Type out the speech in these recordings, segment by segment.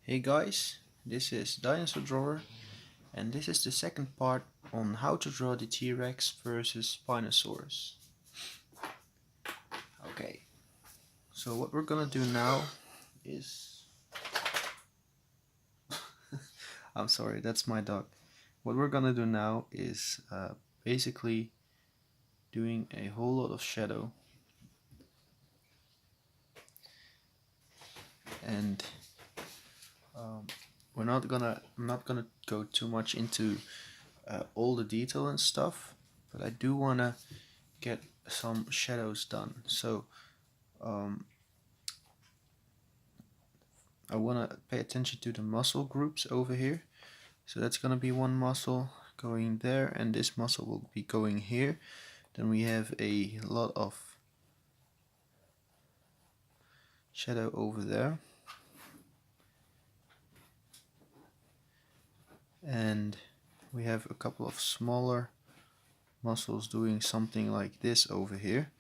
Hey guys, this is Dinosaur Drawer, and this is the second part on how to draw the T-Rex versus Spinosaurus. Okay, so what we're gonna do now is... I'm sorry, that's my dog. What we're gonna do now is basically doing a whole lot of shadow, and um, I'm not gonna go too much into all the detail and stuff, but I do wanna get some shadows done. So um, I want to pay attention to the muscle groups over here. So that's going to be one muscle going there, and this muscle will be going here. Then we have a lot of shadow over there, and we have a couple of smaller muscles doing something like this over here,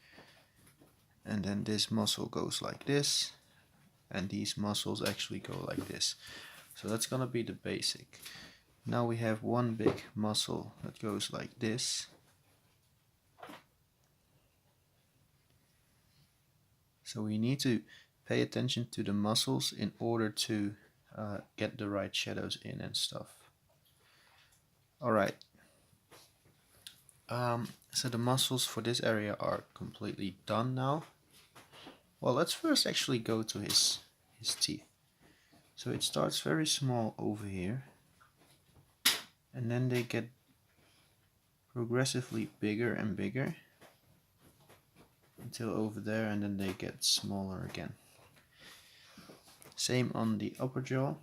and then this muscle goes like this, and these muscles actually go like this. So that's gonna be the basic. Now we have one big muscle that goes like this. So we need to pay attention to the muscles in order to get the right shadows in and stuff. Alright, so the muscles for this area are completely done now. Well, let's first actually go to his teeth. So it starts very small over here, and then they get progressively bigger and bigger until over there, and then they get smaller again. Same on the upper jaw,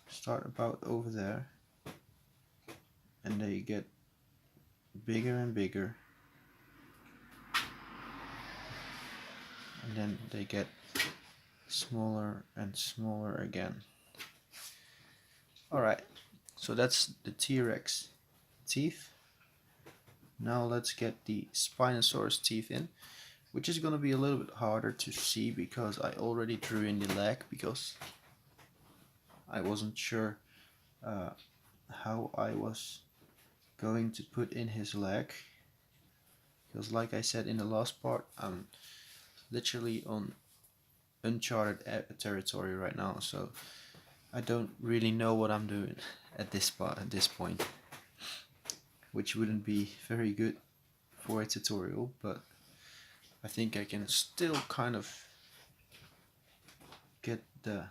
start about over there, and they get bigger and bigger, and then they get smaller and smaller again. Alright, so that's the T-Rex teeth. Now let's get the Spinosaurus teeth in, which is going to be a little bit harder to see because I already drew in the leg, because I wasn't sure how I was going to put in his leg, because like I said in the last part, I'm literally on uncharted territory right now, so I don't really know what I'm doing at this point, which wouldn't be very good for a tutorial, but I think I can still kind of get the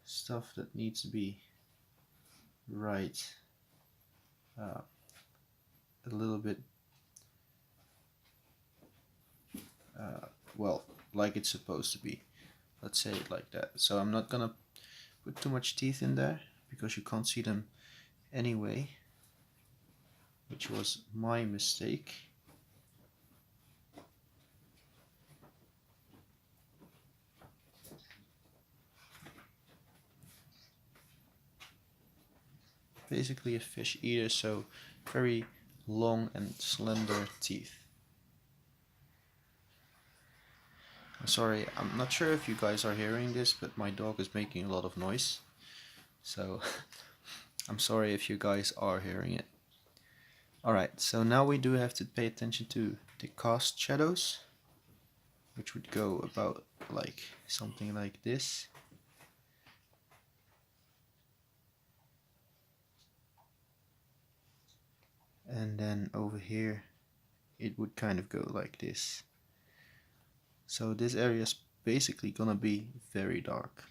stuff that needs to be right a little bit well, like it's supposed to be. Let's say it like that. So I'm not gonna put too much teeth in there because you can't see them anyway, which was my mistake. Basically a fish eater, so very long and slender teeth. I'm sorry, I'm not sure if you guys are hearing this, but my dog is making a lot of noise, so I'm sorry if you guys are hearing it. Alright, so now we do have to pay attention to the cast shadows, which would go about like something like this. And then over here it would kind of go like this. So this area is basically gonna be very dark.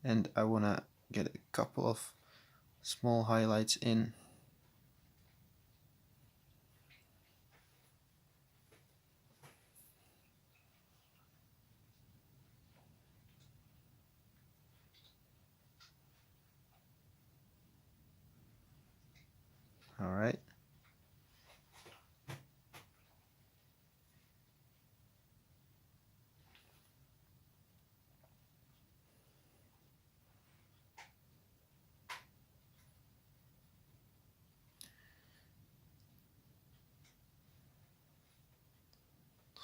And I wanna get a couple of small highlights in. Alright.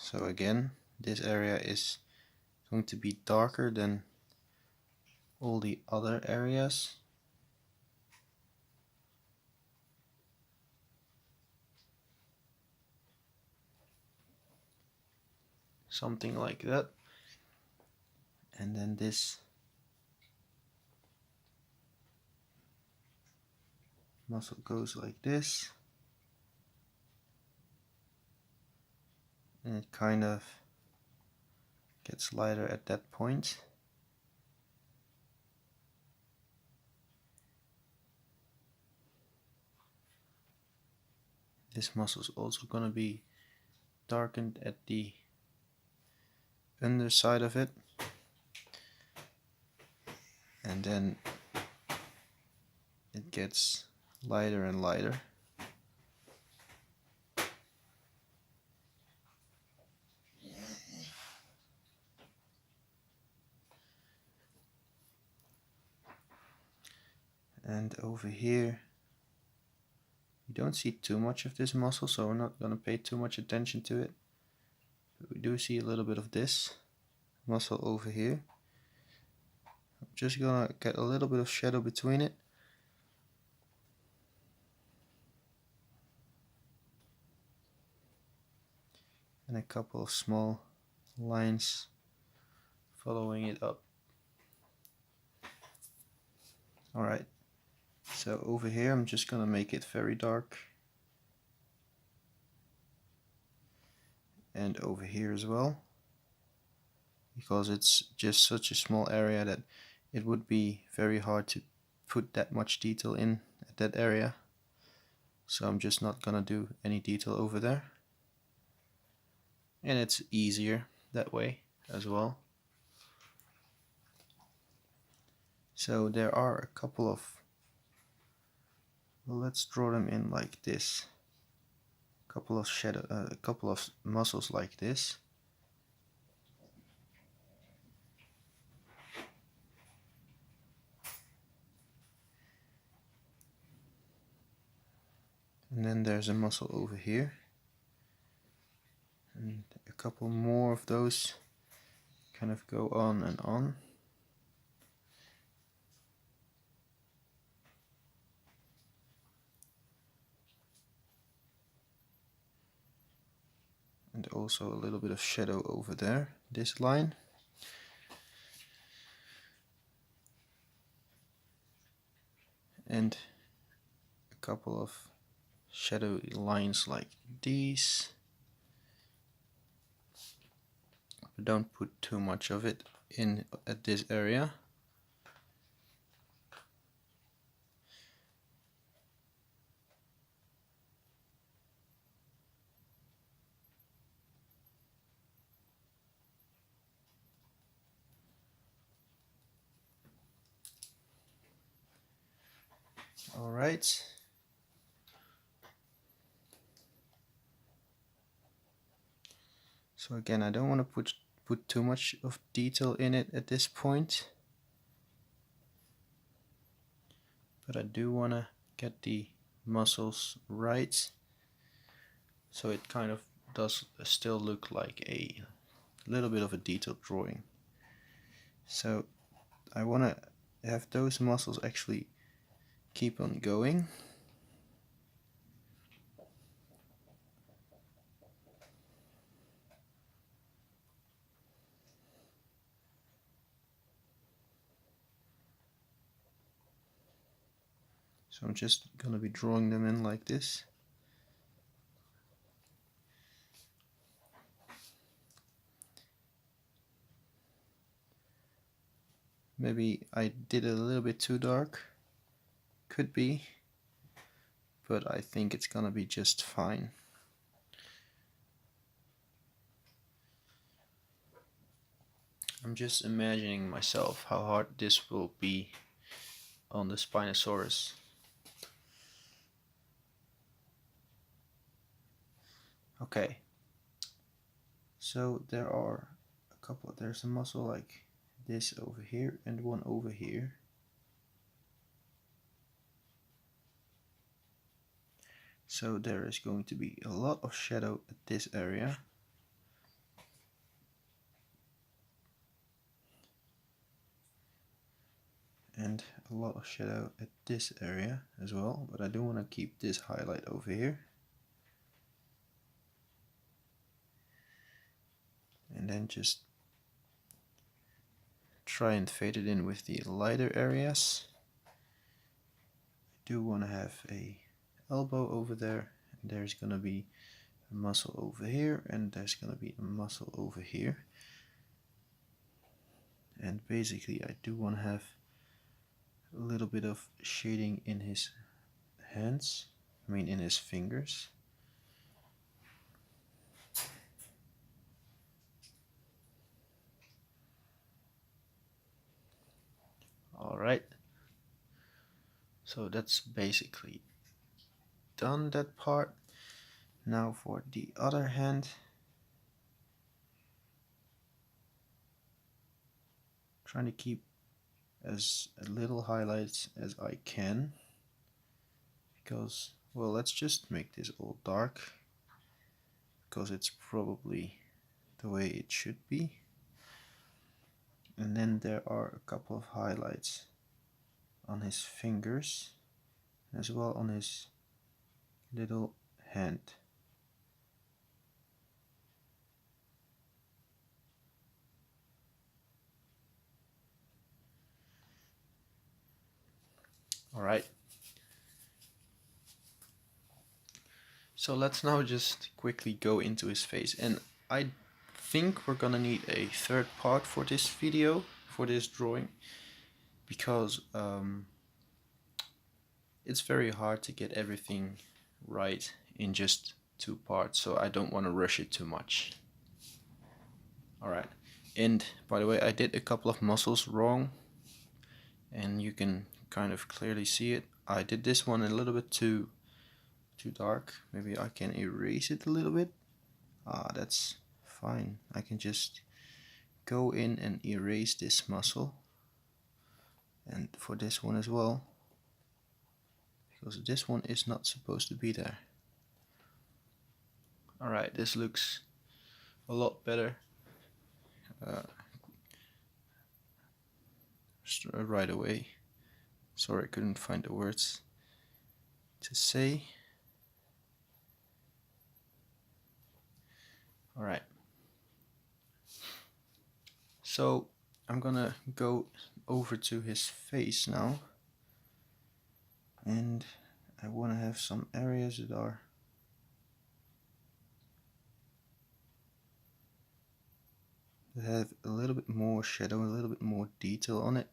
So again, this area is going to be darker than all the other areas. Something like that. And then this muscle goes like this. And it kind of gets lighter at that point. This muscle is also going to be darkened at the underside of it. And then it gets lighter and lighter. And over here, you don't see too much of this muscle, so we're not going to pay too much attention to it. But we do see a little bit of this muscle over here. I'm just going to get a little bit of shadow between it. And a couple of small lines following it up. Alright, so over here I'm just going to make it very dark. And over here as well. Because it's just such a small area that it would be very hard to put that much detail in at that area. So I'm just not going to do any detail over there. And it's easier that way as well. So there are a couple of, well, let's draw them in like this. A couple of muscles like this. And then there's a muscle over here. And a couple more of those kind of go on and on. And also a little bit of shadow over there, this line. And a couple of shadowy lines like these. But don't put too much of it in at this area. Alright. So again, I don't want to put too much of detail in it at this point. But I do want to get the muscles right. So it kind of does still look like a little bit of a detailed drawing. So I want to have those muscles actually keep on going. So I'm just going to be drawing them in like this. Maybe I did it a little bit too dark. Could be. But I think it's going to be just fine. I'm just imagining myself how hard this will be on the Spinosaurus. Okay, so there are a couple, there's a muscle like this over here and one over here. So there is going to be a lot of shadow at this area. and a lot of shadow at this area as well, but I do want to keep this highlight over here. And then just try and fade it in with the lighter areas. I do want to have a elbow over there, and there's going to be a muscle over here, and there's going to be a muscle over here. And basically I do want to have a little bit of shading in his hands, in his fingers. Alright, so that's basically done, that part. Now for the other hand, trying to keep as little highlights as I can, because, well, let's just make this all dark, because it's probably the way it should be. And then there are a couple of highlights on his fingers, as well on his little hand. Alright, so let's now just quickly go into his face, and I think we're gonna need a third part for this video, for this drawing, because it's very hard to get everything right in just 2 parts, so I don't want to rush it too much. Alright, and by the way, I did a couple of muscles wrong, and you can kind of clearly see it. I did this one a little bit too dark. Maybe I can erase it a little bit. That's fine. I can just go in and erase this muscle, and for this one as well, because this one is not supposed to be there. Alright, this looks a lot better right away. Sorry, I couldn't find the words to say. Alright, so I'm gonna go over to his face now, and I want to have some areas that have a little bit more shadow, a little bit more detail on it.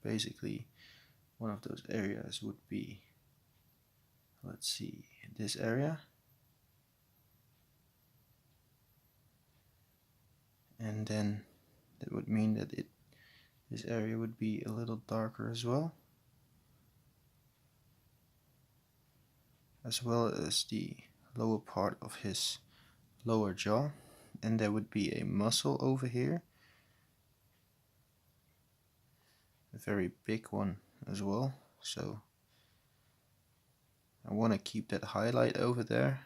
Basically, one of those areas would be, let's see, this area. And then that would mean that this area would be a little darker as well as the lower part of his lower jaw. And there would be a muscle over here, a very big one as well, so I want to keep that highlight over there.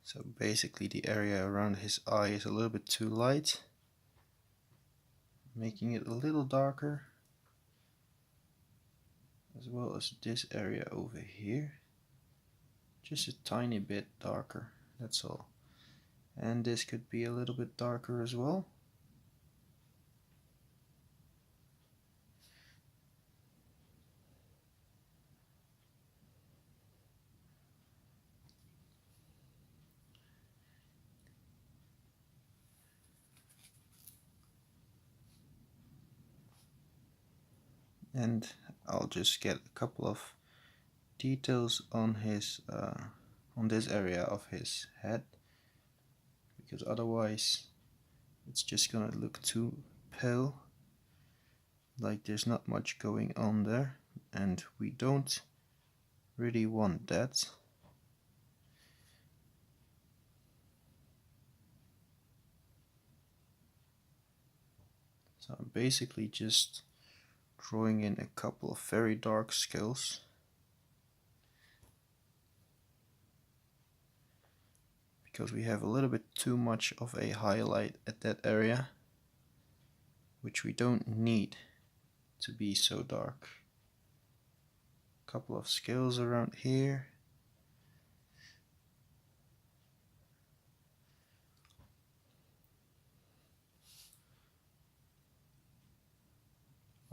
So basically the area around his eye is a little bit too light, making it a little darker, as well as this area over here, just a tiny bit darker, that's all. And this could be a little bit darker as well. And I'll just get a couple of details on his on this area of his head, because otherwise it's just gonna look too pale, like there's not much going on there. and we don't really want that. So I'm basically just drawing in a couple of very dark scales. Because we have a little bit too much of a highlight at that area, which we don't need to be so dark. A couple of scales around here.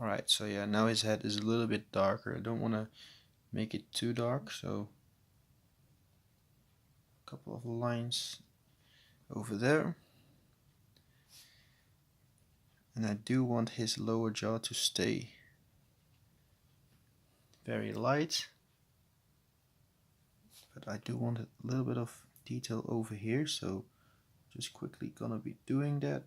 Alright, so yeah, now his head is a little bit darker. I don't want to make it too dark, so a couple of lines over there. And I do want his lower jaw to stay very light, but I do want a little bit of detail over here, so just quickly gonna be doing that.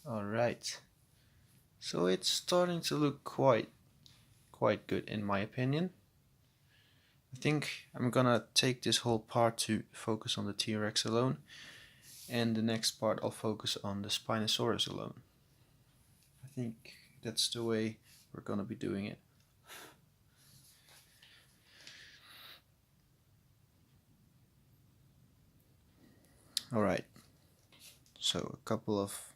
Alright, so it's starting to look quite good in my opinion. I think I'm gonna take this whole part to focus on the T-Rex alone, and the next part I'll focus on the Spinosaurus alone. I think that's the way we're gonna be doing it. Alright, so a couple of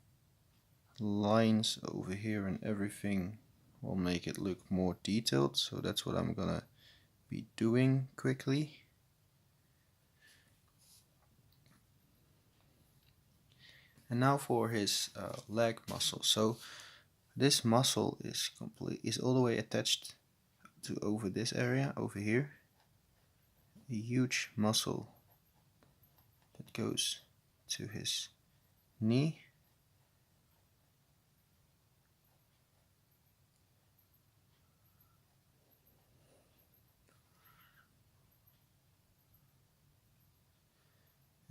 lines over here and everything will make it look more detailed, so that's what I'm gonna be doing quickly. And now for his leg muscle. So this muscle is all the way attached to over this area over here. A huge muscle that goes to his knee.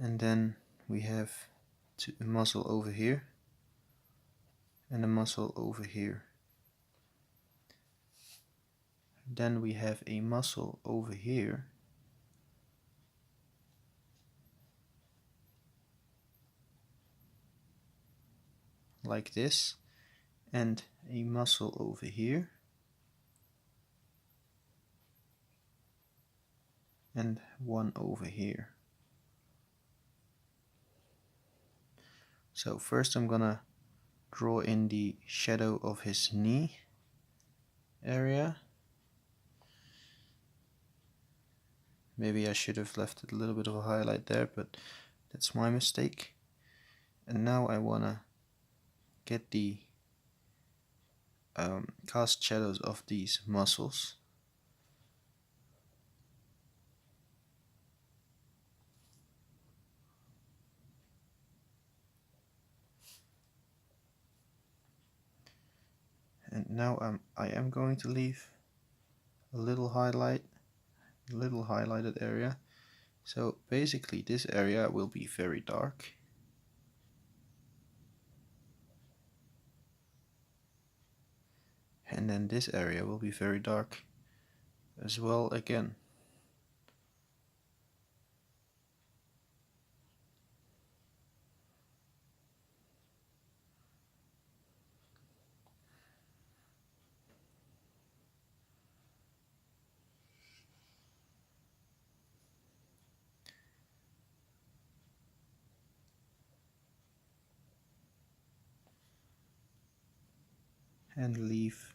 And then we have a muscle over here and a muscle over here. Then we have a muscle over here like this, and a muscle over here, and one over here. So first I'm gonna draw in the shadow of his knee area. Maybe I should have left a little bit of a highlight there, but that's my mistake. And now I wanna get the cast shadows of these muscles. And now I am going to leave a little highlighted area. So basically this area will be very dark. And then this area will be very dark as well again. And leave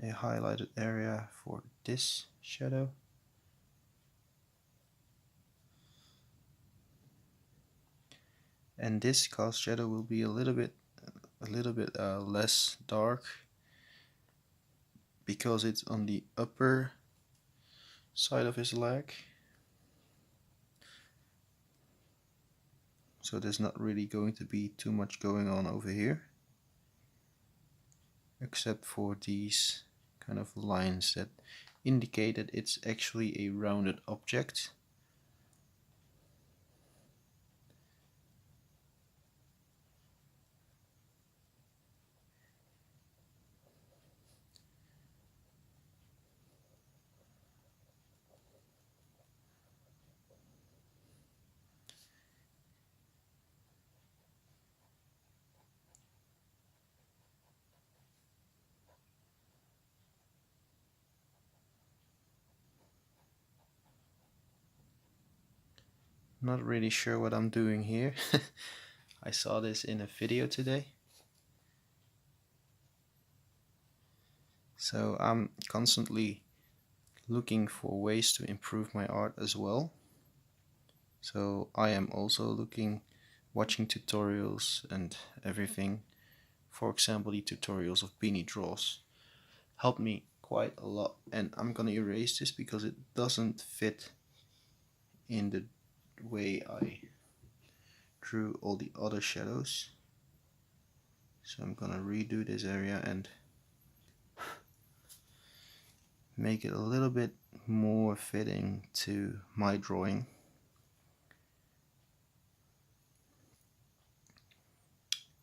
a highlighted area for this shadow. And this cast shadow will be a little bit less dark because it's on the upper side of his leg. So there's not really going to be too much going on over here. except for these kind of lines that indicate that it's actually a rounded object. Not really sure what I'm doing here. I saw this in a video today. So I'm constantly looking for ways to improve my art as well. So I am also watching tutorials and everything. For example, the tutorials of Beanie Draws helped me quite a lot. And I'm gonna erase this because it doesn't fit in the way I drew all the other shadows. So I'm gonna redo this area and make it a little bit more fitting to my drawing.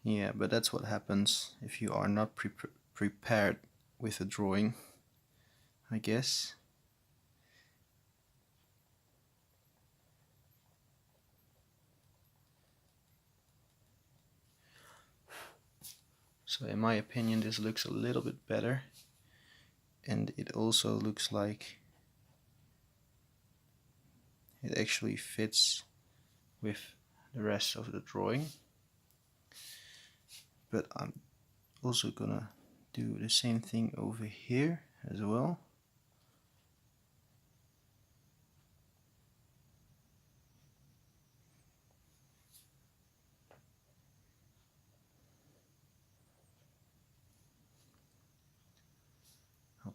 Yeah, but that's what happens if you are not prepared with a drawing, I guess. So in my opinion, this looks a little bit better, and it also looks like it actually fits with the rest of the drawing. But I'm also gonna do the same thing over here as well.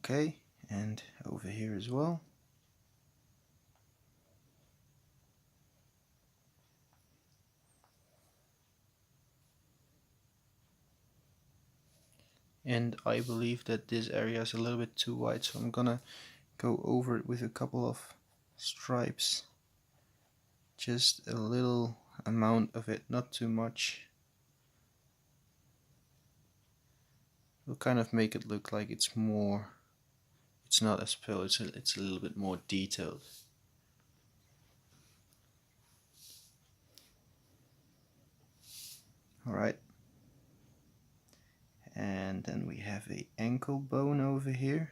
Okay, and over here as well. And I believe that this area is a little bit too wide, so I'm gonna go over it with a couple of stripes. Just a little amount of it, not too much. It'll kind of make it look like it's not as pale, it's a little bit more detailed. Alright. And then we have a ankle bone over here.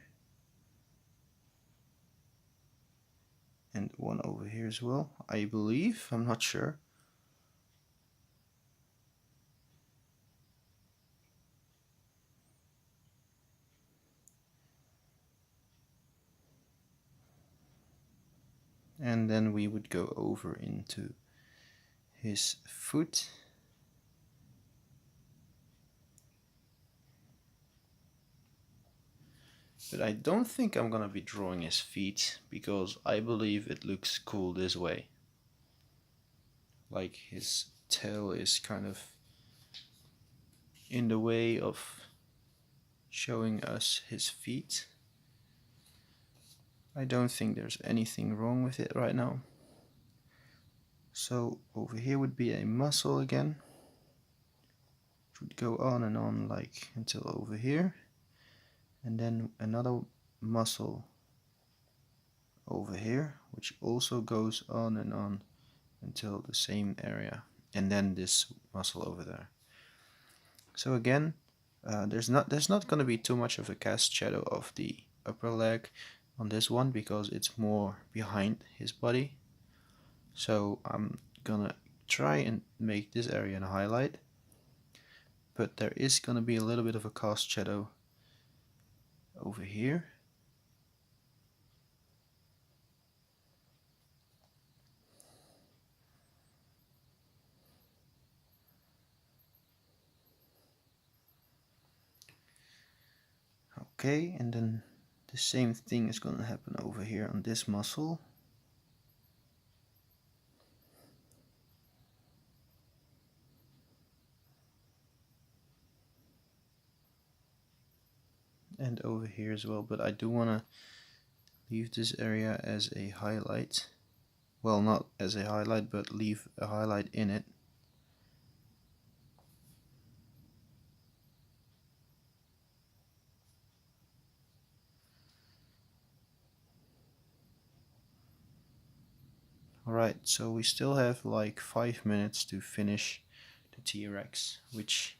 And one over here as well, I believe, I'm not sure. And then we would go over into his foot. But I don't think I'm gonna be drawing his feet, because I believe it looks cool this way. Like his tail is kind of in the way of showing us his feet. I don't think there's anything wrong with it right now. So over here would be a muscle again. It would go on and on like until over here. And then another muscle over here, which also goes on and on until the same area. And then this muscle over there. So again, there's not going to be too much of a cast shadow of the upper leg on this one because it's more behind his body. So I'm gonna try and make this area a highlight, but there is gonna be a little bit of a cast shadow over here. Okay, and then the same thing is gonna happen over here on this muscle. and over here as well, but I do want to leave this area as a highlight. Well, not as a highlight, but leave a highlight in it. Alright, so we still have like 5 minutes to finish the T-Rex, which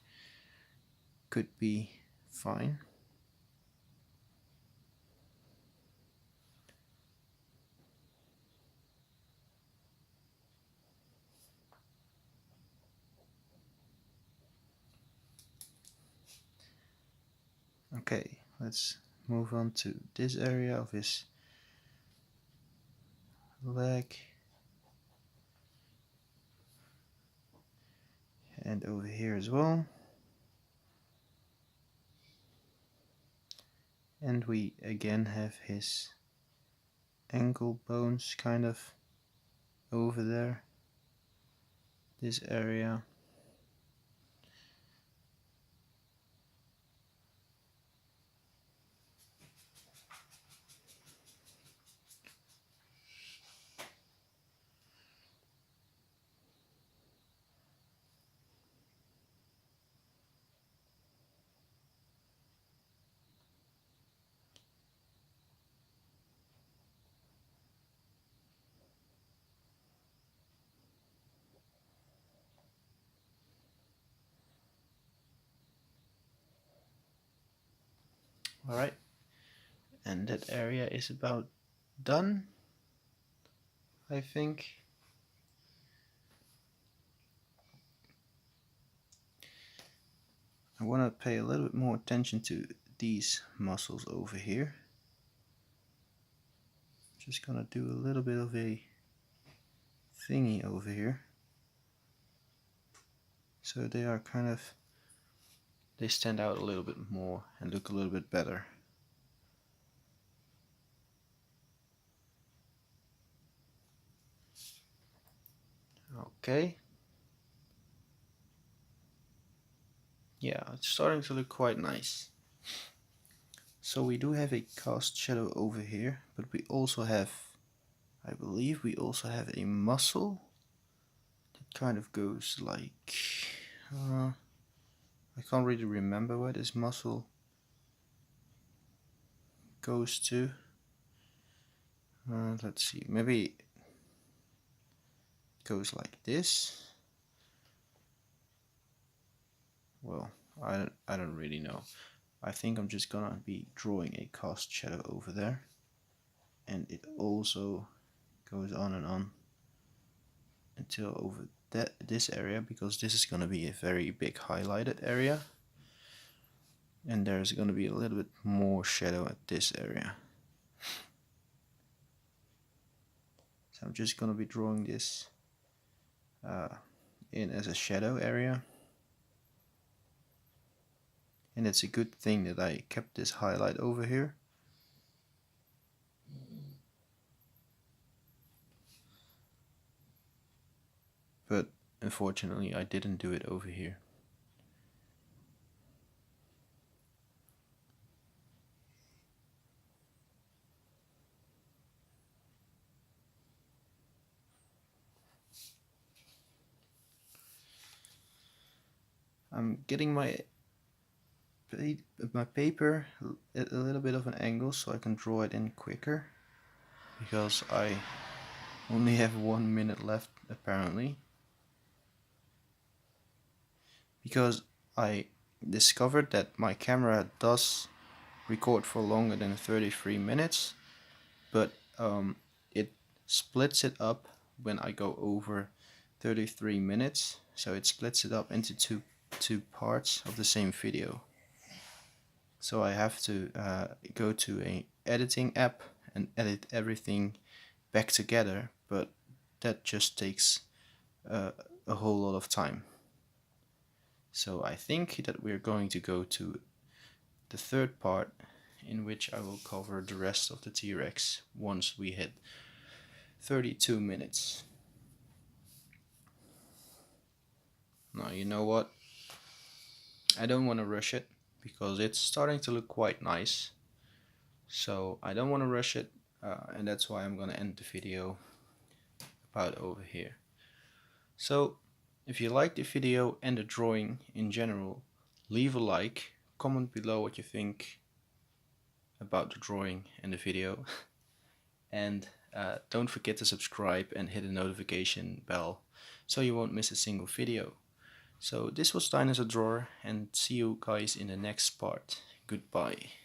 could be fine. Okay, let's move on to this area of his leg. And over here as well. And we again have his ankle bones kind of over there. This area. Alright, and that area is about done, I think. I want to pay a little bit more attention to these muscles over here. Just gonna do a little bit of a thingy over here. So they are kind of, they stand out a little bit more and look a little bit better. Okay. Yeah, it's starting to look quite nice. So we do have a cast shadow over here, but we also have, I believe we also have a muscle that kind of goes like, I can't really remember where this muscle goes to. Let's see, maybe it goes like this. Well, I don't really know. I think I'm just gonna be drawing a cast shadow over there, and it also goes on and on until over this area, because this is gonna be a very big highlighted area, and there's gonna be a little bit more shadow at this area. So I'm just gonna be drawing this in as a shadow area. And it's a good thing that I kept this highlight over here. But unfortunately I didn't do it over here. I'm getting my paper at a little bit of an angle so I can draw it in quicker, because I only have 1 minute left apparently, because I discovered that my camera does record for longer than 33 minutes, but it splits it up when I go over 33 minutes, so it splits it up into two parts of the same video. So I have to go to a editing app and edit everything back together, but that just takes a whole lot of time. So I think that we're going to go to the third part, in which I will cover the rest of the T-Rex once we hit 32 minutes. Now, you know what? I don't want to rush it, because it's starting to look quite nice. So I don't want to rush it, and that's why I'm gonna end the video about over here. So if you liked the video and the drawing in general, leave a like, comment below what you think about the drawing and the video, and don't forget to subscribe and hit the notification bell so you won't miss a single video. So this was Dinosaur Drawer, and see you guys in the next part. Goodbye.